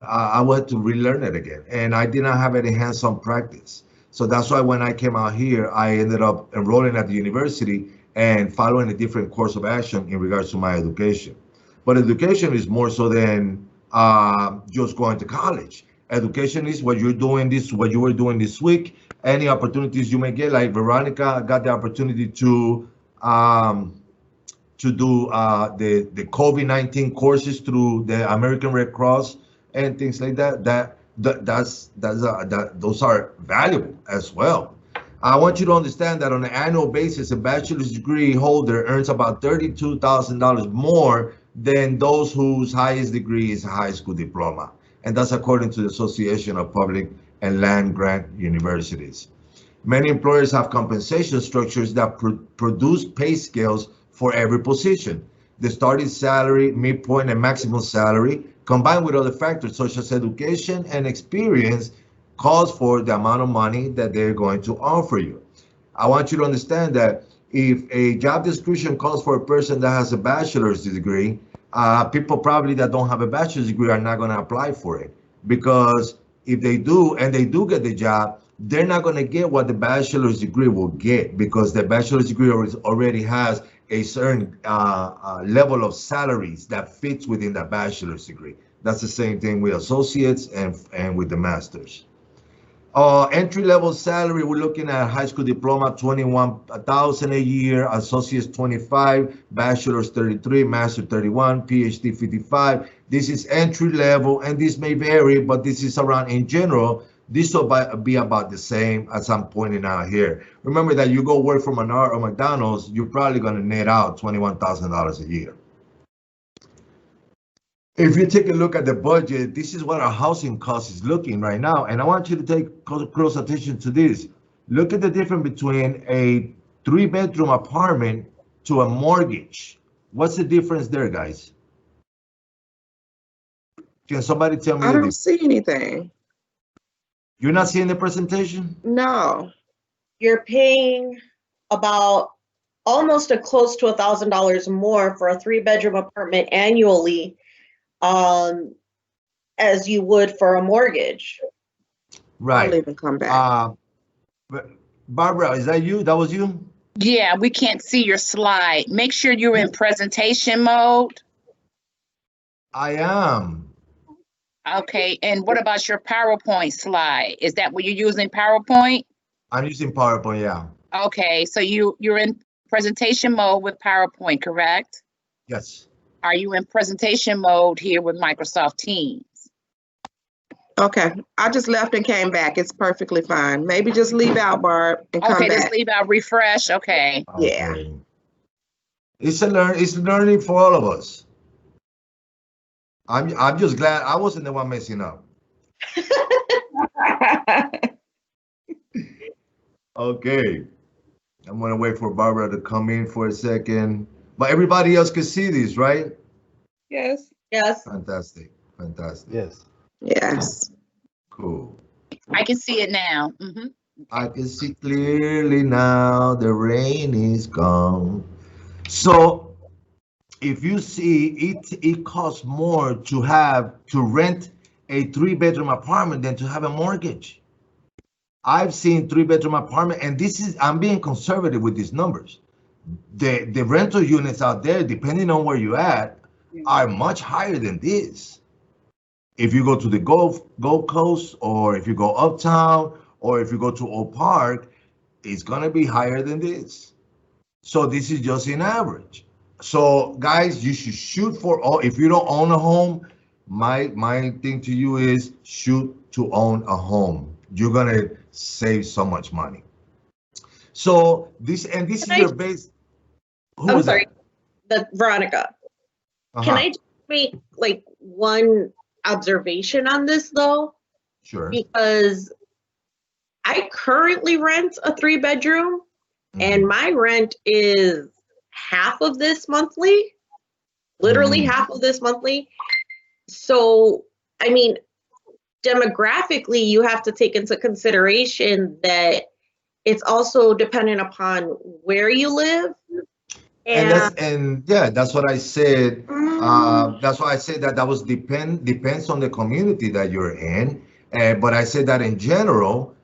I had to relearn it again, and I did not have any hands-on practice. So that's why when I came out here, I ended up enrolling at the university and following a different course of action in regards to my education. But education is more so than just going to college. Education is what you're doing this, what you were doing this week, any opportunities you may get. Like Veronica got the opportunity um, to do the COVID-19 courses through the American Red Cross and things like that. Those are valuable as well. I want you to understand that on an annual basis, a bachelor's degree holder earns about $32,000 more than those whose highest degree is a high school diploma. And that's according to the Association of Public and Land Grant Universities. Many employers have compensation structures that produce pay scales for every position. The starting salary, midpoint, and maximum salary, combined with other factors such as education and experience, calls for the amount of money that they're going to offer you. I want you to understand that if a job description calls for a person that has a bachelor's degree, people probably that don't have a bachelor's degree are not going to apply for it, because if they do and they do get the job, they're not going to get what the bachelor's degree will get, because the bachelor's degree already has a certain level of salaries that fits within the bachelor's degree. That's the same thing with associates and with the masters. Entry level salary, we're looking at high school diploma 21,000 a year, associates 25, bachelor's 33, master 31, PhD 55. This is entry level, and this may vary, but this is around in general. This will be about the same as I'm pointing out here. Remember that you go work for Menard or McDonald's, you're probably going to net out $21,000 a year. If you take a look at the budget, this is what our housing cost is looking right now. And I want you to take close attention to this. Look at the difference between a 3-bedroom apartment to a mortgage. What's the difference there, guys? Can somebody tell me I the don't difference? see anything. You're not seeing the presentation? No. You're paying about almost close to $1,000 more for a 3-bedroom apartment annually, as you would for a mortgage. Right. I'll even come back. Barbara, is that you? That was you? Yeah, we can't see your slide. Make sure you're in presentation mode. I am. Okay, and what about your PowerPoint slide? Is that what you're using, PowerPoint? I'm using PowerPoint, yeah. Okay, so you're in presentation mode with PowerPoint, correct? Yes. Are you in presentation mode here with Microsoft Teams? Okay, I just left and came back. It's perfectly fine. Maybe just leave out, Barb, and come Okay, back. just leave out refresh. Okay. Yeah. Okay. It's learning for all of us. I'm just glad I wasn't the one messing up. Okay. I'm gonna wait for Barbara to come in for a second. But everybody else can see this, right? Yes. Yes. Fantastic. Fantastic. Yes. Yes. Cool. I can see it now. I can see clearly now the rain is gone. So if you see it costs more to rent a 3-bedroom apartment than to have a mortgage. I've seen 3-bedroom apartment, and I'm being conservative with these numbers. The rental units out there, depending on where you're at, are much higher than this. If you go to the Gold Coast, or if you go uptown, or if you go to Oak Park, it's gonna be higher than this. So this is just an average. So guys, you should shoot for all. If you don't own a home, my thing to you is shoot to own a home. You're gonna save so much money. So this is your base. I'm sorry, Veronica. Can I just make like one observation on this though? Sure. Because I currently rent a 3-bedroom, and my rent is half of this monthly, literally half of this monthly. So, I mean, demographically, you have to take into consideration that it's also dependent upon where you live And And that's what I said. Mm, That's why I said that was depends on the community that you're in. But I said that in general,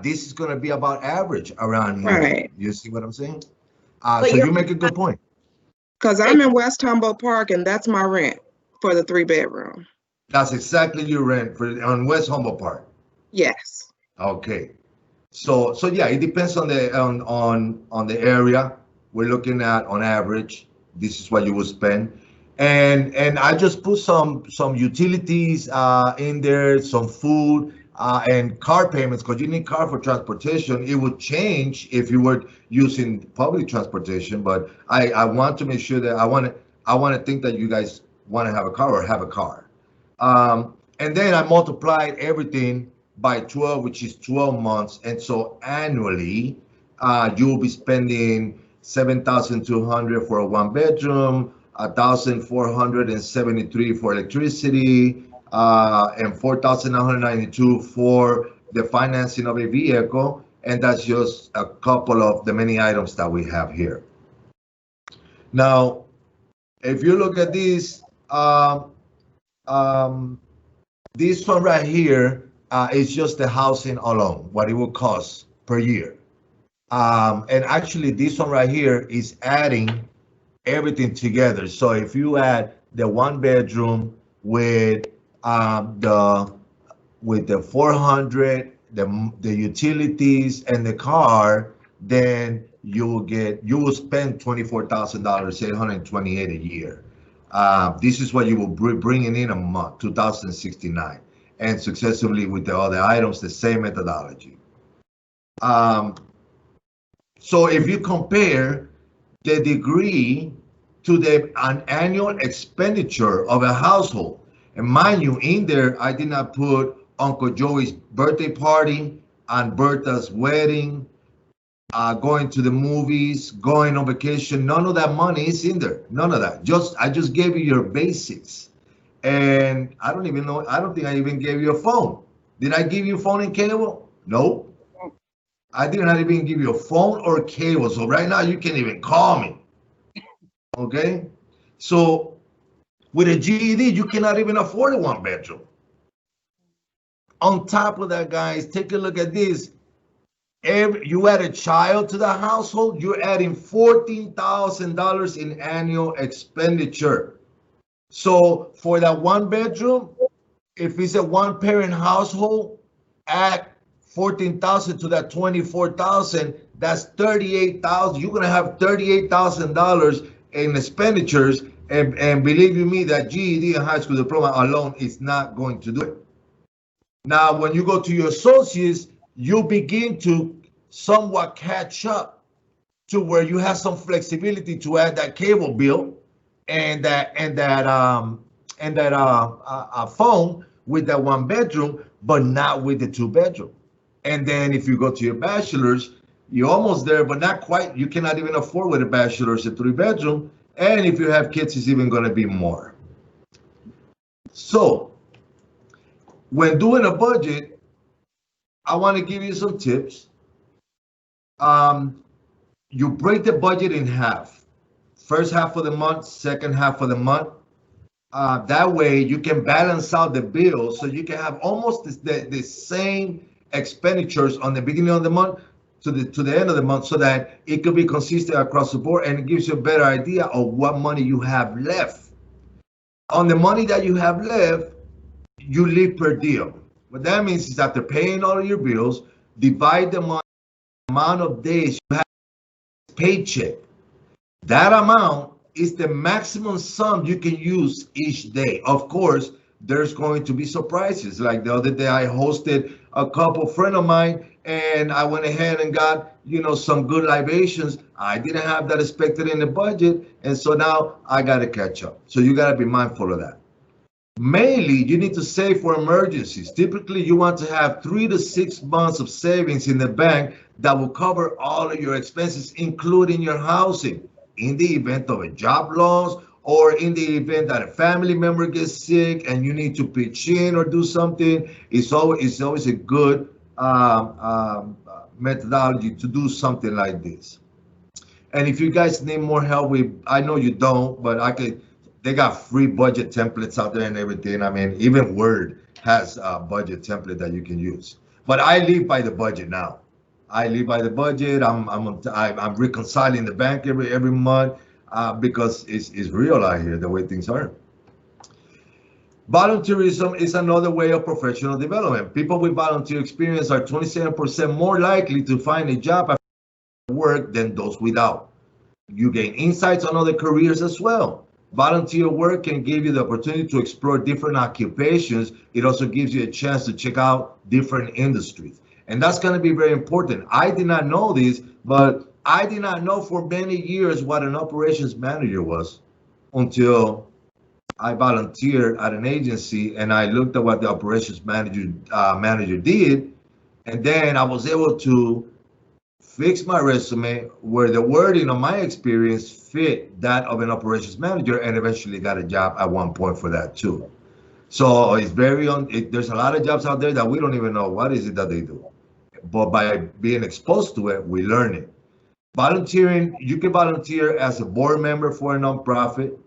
this is going to be about average around here. right. You see what I'm saying? but So you're you make a good point. Because I'm in West Humboldt Park and that's my rent for the 3-bedroom. That's exactly your rent for on West Humboldt Park. Yes. Okay. So yeah, it depends on the area. We're looking at on average, this is what you will spend. And I just put some utilities in there, some food and car payments because you need car for transportation. It would change if you were using public transportation, but I want to make sure that I want to think that you guys want to have a car or have a car. And then I multiplied everything by 12, which is 12 months. And so annually, you will be spending 7,200 for a 1 bedroom, 1,473 for electricity, and 4,992 for the financing of a vehicle. And that's just a couple of the many items that we have here. Now, if you look at um, this one right here is just the housing alone, what it will cost per year. And actually, this one right here is adding everything together. So if you add the 1 bedroom with the 400, the utilities and the car, then you will spend $24,000, 828 a year. This is what you will bringing in a month, 2069, and successively with the other items, the same methodology. So if you compare the degree to an annual expenditure of a household, and mind you, in there I did not put Uncle Joey's birthday party and Bertha's wedding, going to the movies, going on vacation. None of that money is in there. None of that. I just gave you your basics. And I don't even know, I don't think I even gave you a phone. Did I give you a phone and cable? No. I did not even give you a phone or cable. So right now you can't even call me. Okay? So with a GED, you cannot even afford a 1 bedroom. On top of that, guys, take a look at this. You add a child to the household, you're adding $14,000 in annual expenditure. So for that 1 bedroom, if it's a 1 parent household, add 14,000 to that 24,000, that's 38,000. You're gonna have $38,000 in expenditures, and believe you me, that GED and high school diploma alone is not going to do it. Now, when you go to your associates, you begin to somewhat catch up to where you have some flexibility to add that cable bill and that phone with that 1 bedroom, but not with the 2 bedroom. And then if you go to your bachelor's, you're almost there, but not quite. You cannot even afford with a bachelor's a 3 bedroom. And if you have kids, it's even going to be more. So when doing a budget, I want to give you some tips. You break the budget in half. First half of the month, second half of the month. That way you can balance out the bills so you can have almost the same expenditures on the beginning of the month to the end of the month, so that it could be consistent across the board, and it gives you a better idea of what money you have left. On the money that you have left, you live per deal. What that means is after paying all of your bills, divide the amount of days you have paycheck. That amount is the maximum sum you can use each day. Of course, there's going to be surprises. Like the other day, I hosted a couple friend of mine, and I went ahead and got, some good libations. I didn't have that expected in the budget, and so now I got to catch up. So you got to be mindful of that. Mainly, you need to save for emergencies. Typically, you want to have 3 to 6 months of savings in the bank that will cover all of your expenses, including your housing, in the event of a job loss, or in the event that a family member gets sick and you need to pitch in or do something. It's always a good methodology to do something like this. And if you guys need more help I know you don't, but they got free budget templates out there and everything. I mean, even Word has a budget template that you can use. But I live by the budget now. I live by the budget. I'm reconciling the bank every month because it's real out here the way things are. Volunteerism is another way of professional development. People with volunteer experience are 27% more likely to find a job after work than those without. You gain insights on other careers as well. Volunteer work can give you the opportunity to explore different occupations. It also gives you a chance to check out different industries. And that's going to be very important. I did not know this, but I did not know for many years what an operations manager was until I volunteered at an agency and I looked at what the operations manager did. And then I was able to fix my resume where the wording of my experience fit that of an operations manager, and eventually got a job at one point for that too. So it's there's a lot of jobs out there that we don't even know what is it that they do. But by being exposed to it, we learn it. Volunteering, you can volunteer as a board member for a nonprofit.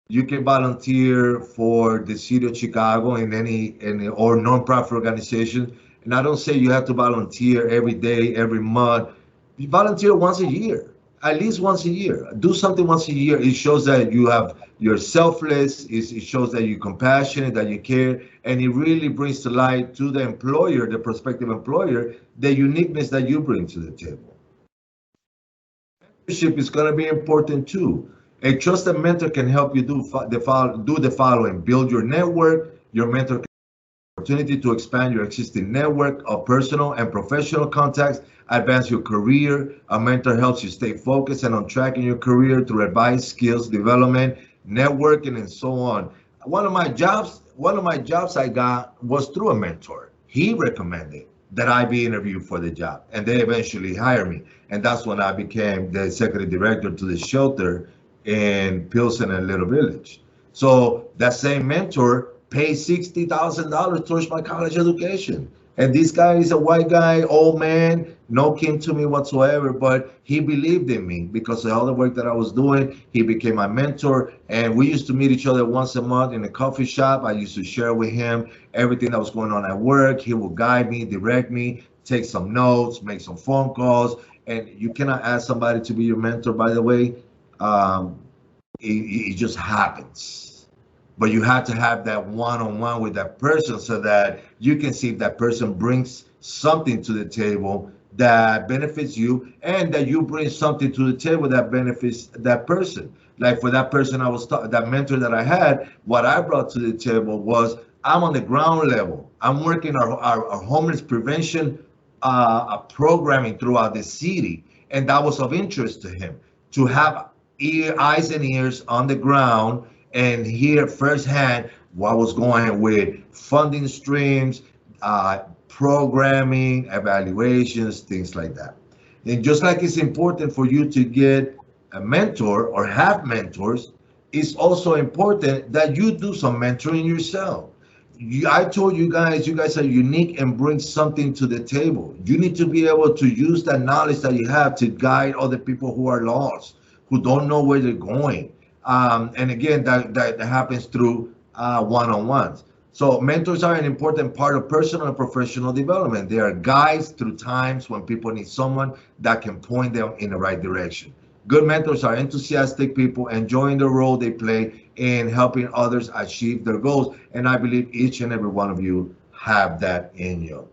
You can volunteer for the city of Chicago in any or nonprofit organization. And I don't say you have to volunteer every day, every month. You volunteer once a year, at least once a year. Do something once a year. It shows that you're selfless. It shows that you're compassionate, that you care, and it really brings to light to the employer, the prospective employer, the uniqueness that you bring to the table. Mentorship is going to be important too. A trusted mentor can help you do the following: build your network. Your mentor opportunity to expand your existing network of personal and professional contacts, advance your career. A mentor helps you stay focused and on track in your career through advice, skills development, networking, and so on. One of my jobs I got was through a mentor. He recommended that I be interviewed for the job, and they eventually hired me. And that's when I became the executive director to the shelter in Pilsen and Little Village. So that same mentor paid $60,000 towards my college education. And this guy is a white guy, old man, no kin to me whatsoever, but he believed in me because of all the work that I was doing. He became my mentor, and we used to meet each other once a month in a coffee shop. I used to share with him everything that was going on at work. He would guide me, direct me, take some notes, make some phone calls. And you cannot ask somebody to be your mentor, by the way. It just happens. But you have to have that one-on-one with that person so that you can see if that person brings something to the table that benefits you, and that you bring something to the table that benefits that person. Like for that person that mentor that I had, what I brought to the table was I'm on the ground level. I'm working our homeless prevention programming throughout the city, and that was of interest to him, to have eyes and ears on the ground and hear firsthand what was going on with funding streams, programming, evaluations, things like that. And just like it's important for you to get a mentor or have mentors, it's also important that you do some mentoring yourself. I told you guys are unique and bring something to the table. You need to be able to use that knowledge that you have to guide other people who are lost, who don't know where they're going. And again, that happens through one-on-ones. So mentors are an important part of personal and professional development. They are guides through times when people need someone that can point them in the right direction. Good mentors are enthusiastic people enjoying the role they play in helping others achieve their goals. And I believe each and every one of you have that in you.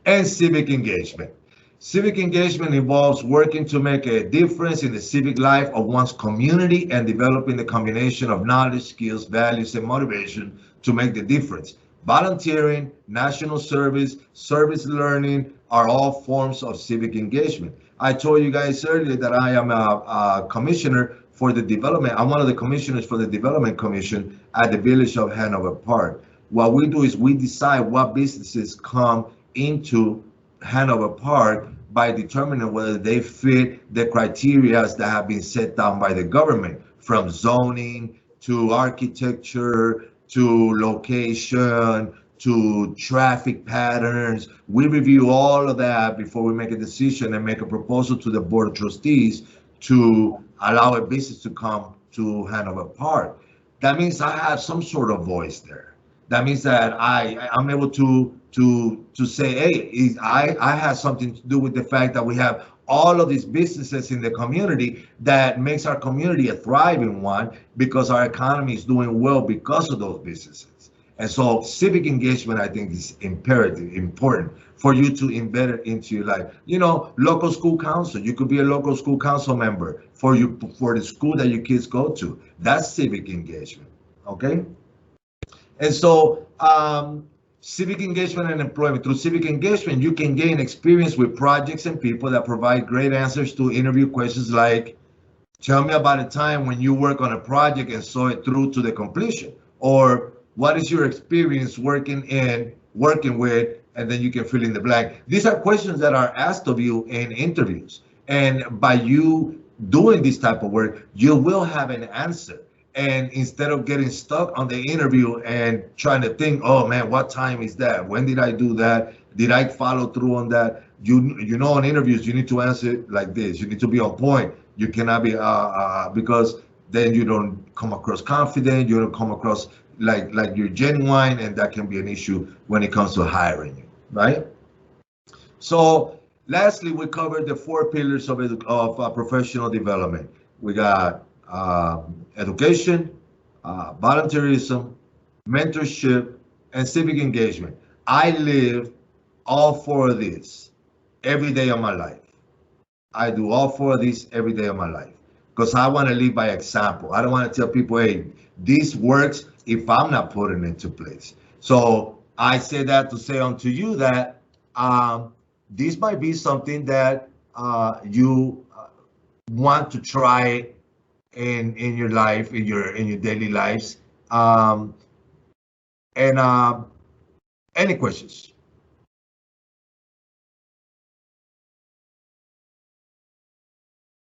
And civic engagement. Civic engagement involves working to make a difference in the civic life of one's community and developing the combination of knowledge, skills, values, and motivation to make the difference. Volunteering, national service, service learning are all forms of civic engagement. I told you guys earlier that I am a commissioner for the development. I'm one of the commissioners for the Development Commission at the Village of Hanover Park. What we do is we decide what businesses come into Hanover Park by determining whether they fit the criteria that have been set down by the government, from zoning to architecture to location to traffic patterns. We review all of that before we make a decision and make a proposal to the Board of Trustees to allow a business to come to Hanover Park. That means I have some sort of voice there. That means that I'm able to say, hey, I have something to do with the fact that we have all of these businesses in the community that makes our community a thriving one because our economy is doing well because of those businesses. And so civic engagement, I think, is imperative, important for you to embed it into your life. You know, local school council. You could be a local school council member for the school that your kids go to. That's civic engagement. Okay. And so civic engagement and employment. Through civic engagement, you can gain experience with projects and people that provide great answers to interview questions like, tell me about a time when you work on a project and saw it through to the completion. Or what is your experience working with, and then you can fill in the blank. These are questions that are asked of you in interviews. And by you doing this type of work, you will have an answer. And instead of getting stuck on the interview and trying to think, oh man, what time is that? When did I do that? Did I follow through on that? You know, on interviews, you need to answer like this. You need to be on point. You cannot be because then you don't come across confident. You don't come across like you're genuine, and that can be an issue when it comes to hiring you, right? So lastly, we covered the 4 pillars of professional development. We got education, volunteerism, mentorship, and civic engagement. I live all 4 of these every day of my life. I do all 4 of these every day of my life because I want to lead by example. I don't want to tell people, hey, this works if I'm not putting it into place. So I say that to say unto you that this might be something that you want to try in your life, in your daily lives. Any questions?